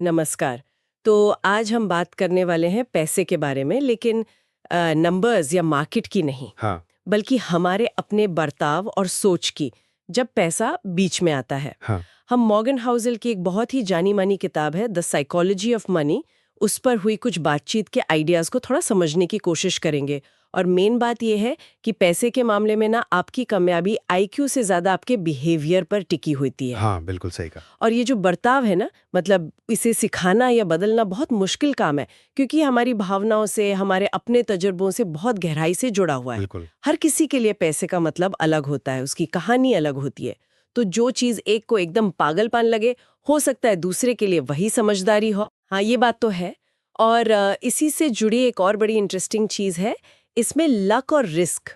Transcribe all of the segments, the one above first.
नमस्कार। तो आज हम बात करने वाले हैं पैसे के बारे में, लेकिन नंबर्स या मार्केट की नहीं, हाँ। बल्कि हमारे अपने बर्ताव और सोच की, जब पैसा बीच में आता है। हाँ। हम मॉर्गन हाउसल की एक बहुत ही जानी मानी किताब है द साइकोलॉजी ऑफ मनी, उस पर हुई कुछ बातचीत के आइडियाज को थोड़ा समझने की कोशिश करेंगे। और मेन बात यह है कि पैसे के मामले में ना आपकी कामयाबी आईक्यू से ज्यादा आपके बिहेवियर पर टिकी होती है। हाँ, बिल्कुल सही कहा। और ये जो बर्ताव है ना, मतलब इसे सिखाना या बदलना बहुत मुश्किल काम है, क्योंकि हमारी भावनाओं से, हमारे अपने तजुर्बों से बहुत गहराई से जुड़ा हुआ है। बिल्कुल। हर किसी के लिए पैसे का मतलब अलग होता है, उसकी कहानी अलग होती है। तो जो चीज एक को एकदम पागलपन लगे, हो सकता है दूसरे के लिए वही समझदारी हो। हाँ, ये बात तो है। और इसी से जुड़ी एक और बड़ी इंटरेस्टिंग चीज है, इसमें लक और रिस्क,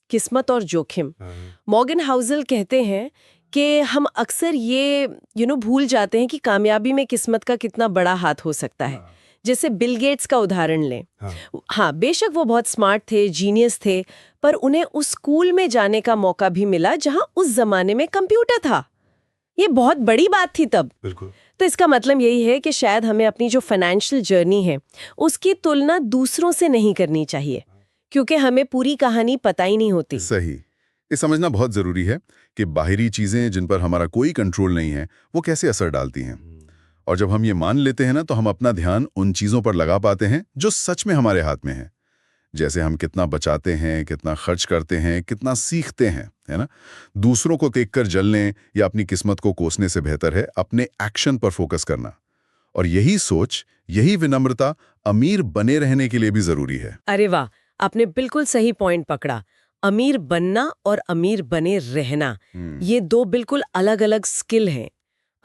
किस्मत और जोखिम। मॉर्गन हाउसल कहते हैं कि हम अक्सर ये भूल जाते हैं कि कामयाबी में किस्मत का कितना बड़ा हाथ हो सकता है। जैसे बिल गेट्स का उदाहरण लें। हाँ, बेशक वो बहुत स्मार्ट थे, जीनियस थे, पर उन्हें उस स्कूल में जाने का मौका भी मिला जहां उस जमाने में कंप्यूटर था। ये बहुत बड़ी बात थी तब। बिल्कुल। तो इसका मतलब यही है कि शायद हमें अपनी जो फाइनेंशियल जर्नी है उसकी तुलना दूसरों से नहीं करनी चाहिए, क्योंकि हमें पूरी कहानी पता ही नहीं होती। सही। ये समझना बहुत जरूरी है कि बाहरी चीजें जिन पर हमारा कोई कंट्रोल नहीं है वो कैसे असर डालती हैं। और जब हम ये मान लेते हैं ना, तो हम अपना ध्यान उन चीजों पर लगा पाते हैं जो सच में हमारे हाथ में है। जैसे हम कितना बचाते हैं, कितना खर्च करते हैं, कितना सीखते हैं, है ना। दूसरों को देखकर जलने या अपनी किस्मत को कोसने से बेहतर है अपने एक्शन पर फोकस करना। और यही सोच, यही विनम्रता अमीर बने रहने के लिए भी जरूरी है। अरे वाह, आपने बिल्कुल सही पॉइंट पकड़ा। अमीर बनना और अमीर बने रहना, ये दो बिल्कुल अलग अलग स्किल हैं।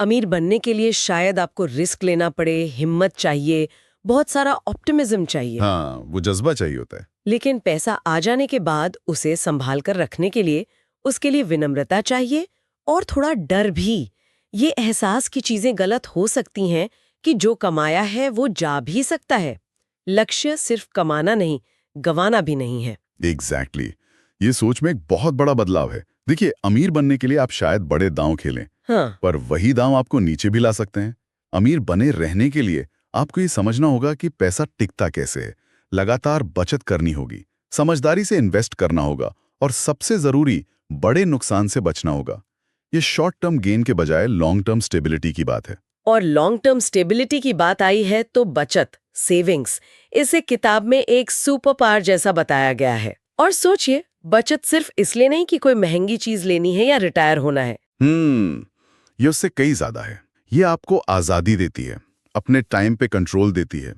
अमीर बनने के लिए शायद आपको रिस्क लेना पड़े, हिम्मत चाहिए, बहुत सारा ऑप्टिमिज्म चाहिए। हाँ, वो जज्बा चाहिए होता है। लेकिन पैसा आ जाने के बाद उसे संभाल कर रखने के लिए उसके लिए विनम्रता चाहिए और थोड़ा डर भी। ये एहसास की चीजें गलत हो सकती हैं कि जो कमाया है वो जा भी सकता है। लक्ष्य सिर्फ कमाना नहीं, गंवाना भी नहीं है। एग्जैक्टली। ये सोच में एक बहुत बड़ा बदलाव है। देखिए, अमीर बनने के लिए आप शायद बड़े दांव खेलें, हाँ, पर वही दांव आपको नीचे भी ला सकते हैं। अमीर बने रहने के लिए आपको ये समझना होगा कि पैसा टिकता कैसे है। लगातार बचत करनी होगी, समझदारी से इन्वेस्ट करना होगा, और सबसे जरूरी, बड़े नुकसान से बचना होगा। ये शॉर्ट टर्म गेन के बजाय लॉन्ग टर्म स्टेबिलिटी की बात है। और लॉन्ग टर्म स्टेबिलिटी की बात आई है तो बचत, सेविंग्स, इसे किताब में एक सुपर पावर जैसा बताया गया है। और सोचिए, बचत सिर्फ इसलिए नहीं कि कोई महंगी चीज लेनी है या रिटायर होना है। ये उससे कई ज्यादा है। ये आपको आजादी देती है, अपने टाइम पे कंट्रोल देती है।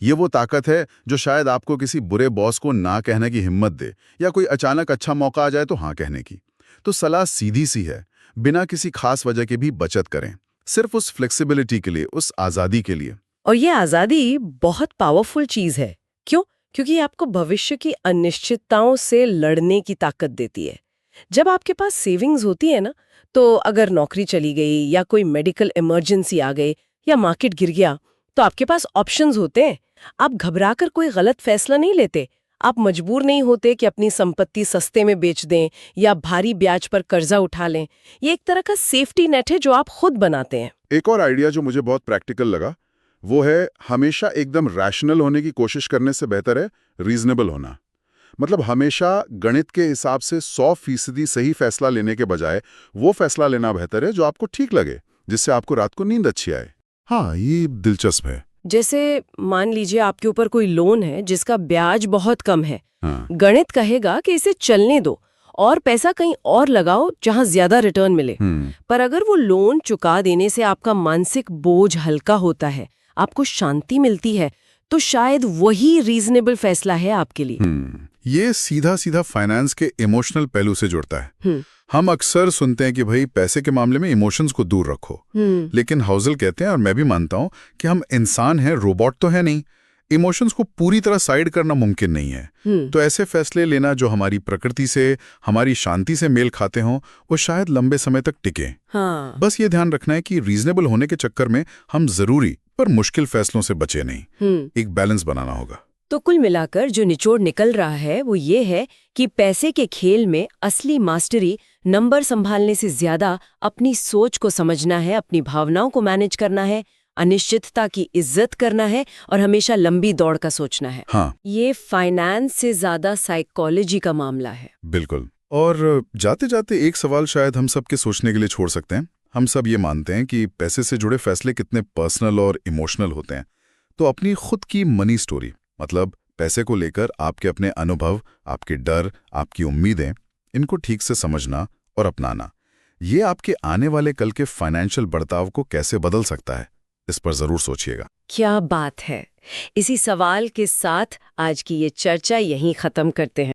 ये वो ताकत है जो शायद आपको किसी बुरे बॉस को ना कहने की हिम्मत दे, या कोई अचानक अच्छा मौका आ जाए तो हाँ कहने की। तो सलाह सीधी सी है, बिना किसी खास वजह के भी बचत करें, सिर्फ उस फ्लेक्सिबिलिटी के लिए, उस आजादी के लिए। और ये आजादी बहुत पावरफुल चीज है। क्यों? क्योंकि ये आपको भविष्य की अनिश्चितताओं से लड़ने की ताकत देती है। जब आपके पास सेविंग्स होती है ना, तो अगर नौकरी चली गई या कोई मेडिकल इमरजेंसी आ गई या मार्केट गिर गया, तो आपके पास ऑप्शंस होते हैं। आप घबराकर कोई गलत फैसला नहीं लेते। आप मजबूर नहीं होते कि अपनी संपत्ति सस्ते में बेच दें या भारी ब्याज पर कर्जा उठा लें। ये एक तरह का सेफ्टी नेट है जो आप खुद बनाते हैं। एक और आइडिया जो मुझे बहुत प्रैक्टिकल लगा, वो है हमेशा एकदम रैशनल होने की कोशिश करने से बेहतर है रीजनेबल होना। मतलब हमेशा गणित के हिसाब से 100% सही फैसला लेने के बजाय वो फैसला लेना बेहतर है जो आपको ठीक लगे, जिससे आपको रात को नींद अच्छी आए। हाँ, ये दिलचस्प है। जैसे मान लीजिए आपके ऊपर कोई लोन है जिसका ब्याज बहुत कम है। हाँ। गणित कहेगा कि इसे चलने दो और पैसा कहीं और लगाओ जहां ज्यादा रिटर्न मिले। पर अगर वो लोन चुका देने से आपका मानसिक बोझ हल्का होता है, आपको शांति मिलती है, तो शायद वही रीजनेबल फैसला है आपके लिए। ये सीधा सीधा फाइनेंस के इमोशनल पहलू से जुड़ता है। हम अक्सर सुनते हैं कि भाई पैसे के मामले में इमोशंस को दूर रखो, लेकिन हाउसल कहते हैं, और मैं भी मानता हूं, कि हम इंसान हैं, रोबोट तो है नहीं। इमोशंस को पूरी तरह साइड करना मुमकिन नहीं है। तो ऐसे फैसले लेना जो हमारी प्रकृति से, हमारी शांति से मेल खाते हों, वो शायद लंबे समय तक टिके। हाँ। बस ये ध्यान रखना है कि रीजनेबल होने के चक्कर में हम जरूरी पर मुश्किल फैसलों से बचे नहीं। एक बैलेंस बनाना होगा। तो कुल मिलाकर जो निचोड़ निकल रहा है वो ये है कि पैसे के खेल में असली मास्टरी नंबर संभालने से ज्यादा अपनी सोच को समझना है, अपनी भावनाओं को मैनेज करना है, अनिश्चितता की इज्जत करना है और हमेशा लंबी दौड़ का सोचना है। हाँ, ये फाइनेंस से ज्यादा साइकोलॉजी का मामला है। बिल्कुल। और जाते जाते एक सवाल शायद हम सब के सोचने के लिए छोड़ सकते हैं। हम सब ये मानते हैं कि पैसे से जुड़े फैसले कितने पर्सनल और इमोशनल होते हैं। तो अपनी खुद की मनी स्टोरी, मतलब पैसे को लेकर आपके अपने अनुभव, आपके डर, आपकी उम्मीदें, इनको ठीक से समझना और अपनाना, ये आपके आने वाले कल के फाइनेंशियल बर्ताव को कैसे बदल सकता है, इस पर जरूर सोचिएगा। क्या बात है। इसी सवाल के साथ आज की ये चर्चा यहीं खत्म करते हैं।